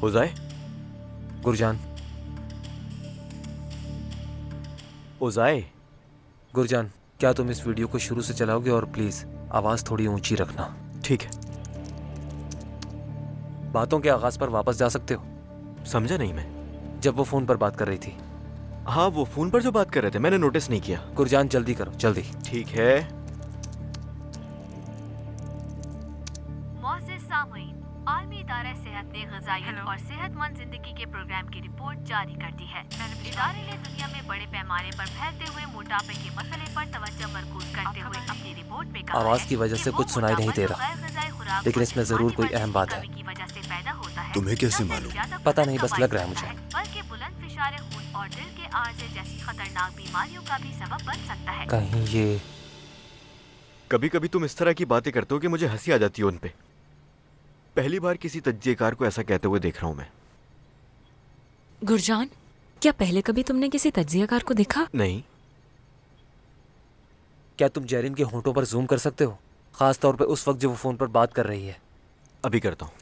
उज़ाय? गुरजान। उज़ाय? गुरजान, क्या तुम इस वीडियो को शुरू से चलाओगे और प्लीज आवाज थोड़ी ऊंची रखना। ठीक है। बातों के आगाज पर वापस जा सकते हो? समझा नहीं मैं। जब वो फोन पर बात कर रही थी। हाँ, वो फोन पर जो बात कर रहे थे मैंने नोटिस नहीं किया। गुरजान जल्दी करो, जल्दी। ठीक है। आलमी इदारा सेहत ने ग़िज़ाइयत और सेहतमंद जिंदगी के प्रोग्राम की रिपोर्ट जारी कर दी है। इदारे ने दुनिया में बड़े पैमाने पर फैलते हुए मोटापे के मसले पर तवज्जो मरकूज करते हुए अपनी रिपोर्ट में कहा आवाज की वजह से कुछ सुनाई नहीं दे रहा, लेकिन इसमें जरूर कोई अहम बात है। तुम्हें कैसे मालूम? पता नहीं, बस लग रहा है मुझे। बल्कि बुलंद फिशारे खून और दिल के आर्जे जैसी खतरनाक बीमारियों का भी सबब बन सकता है। कहीं ये कभी कभी तुम इस तरह की बातें करते हो कि मुझे हंसी आ जाती है उन पे। पहली बार किसी तज्जियेकार को ऐसा कहते हुए देख रहा हूं मैं। गुरजान, क्या पहले कभी तुमने किसी तज्जियाकार को देखा? नहीं। क्या तुम जैरिन के होंठों पर जूम कर सकते हो, खास तौर पर उस वक्त जब वो फोन पर बात कर रही है? अभी करता हूँ।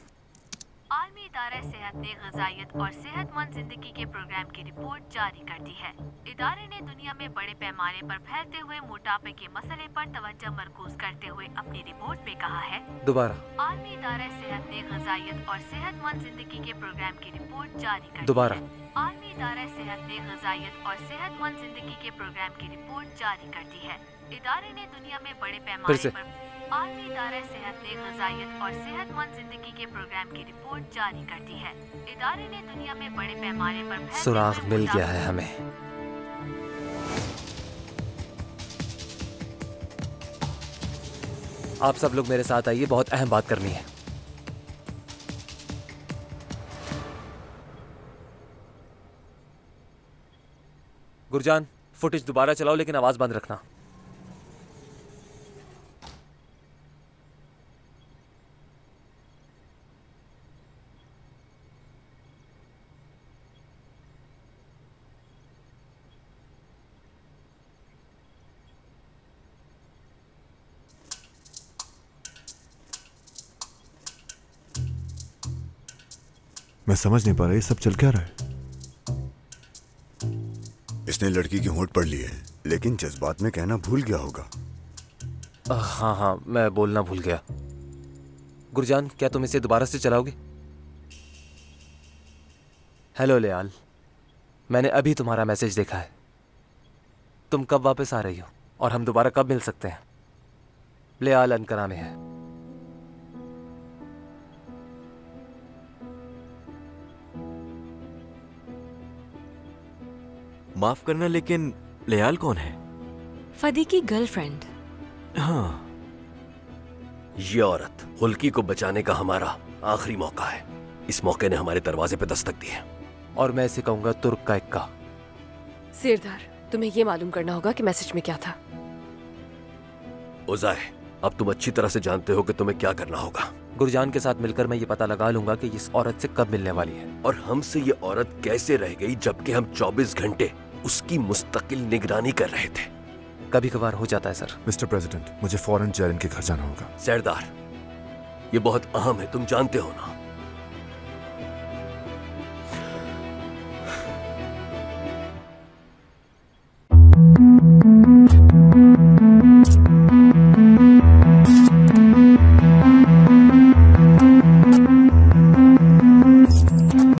आलमी इदारा सेहत ने ग़िज़ाइयत और सेहतमंद जिंदगी के प्रोग्राम की रिपोर्ट जारी कर दी है। इदारे ने दुनिया में बड़े पैमाने पर फैलते हुए मोटापे के मसले पर तवज्जो मरकूज करते हुए अपनी रिपोर्ट में कहा है। दोबारा। आलमी इदारा सेहत ने ग़िज़ाइयत और सेहतमंद जिंदगी के प्रोग्राम की रिपोर्ट जारी कर दी है। दोबारा। आलमी इदारा सेहत ने ग़िज़ाइयत और सेहतमंद जिंदगी के प्रोग्राम की रिपोर्ट जारी कर दी है। इदारे ने दुनिया में बड़े पैमाने पर आलमी इदारा सेहत ने ग़िज़ाइयत और सेहतमंद जिंदगी के प्रोग्राम की रिपोर्ट जारी कर दी है। इदारे ने दुनिया में बड़े पैमाने पर सुराग मिल गया है हमें। आप सब लोग मेरे साथ आइए, बहुत अहम बात करनी है। गुरजान, फुटेज दोबारा चलाओ, लेकिन आवाज बंद रखना। मैं समझ नहीं पा रहा ये सब चल क्या रहा है। इसने लड़की की होंठ पढ़ ली है, लेकिन जज्बात में कहना भूल गया होगा। हाँ हाँ, मैं बोलना भूल गया। गुरजान, क्या तुम इसे दोबारा से चलाओगे? हेलो लेआल, मैंने अभी तुम्हारा मैसेज देखा है। तुम कब वापस आ रही हो और हम दोबारा कब मिल सकते हैं? लेआल अनकरा में है। माफ करना, लेकिन लेआल कौन है? फदी की गर्लफ्रेंड। हाँ। ये औरत हुल्की को बचाने का हमारा आखिरी मौका है। इस मौके ने हमारे दरवाजे पे दस्तक दी है। और मैं इसे कहूंगा तुर्क का इक्का। सिरदार, तुम्हें यह मालूम करना होगा कि मैसेज में क्या था। उज़ाय, अब तुम अच्छी तरह से जानते हो कि तुम्हें क्या करना होगा। गुरजान के साथ मिलकर मैं ये पता लगा लूंगा कि इस औरत से कब मिलने वाली है। और हमसे ये औरत कैसे रह गई जबकि हम 24 घंटे उसकी मुस्तकिल निगरानी कर रहे थे। कभी कभार हो जाता है सर। मिस्टर प्रेसिडेंट, मुझे फौरन जैरिन के घर जाना होगा। सरदार, ये बहुत अहम है, तुम जानते हो ना।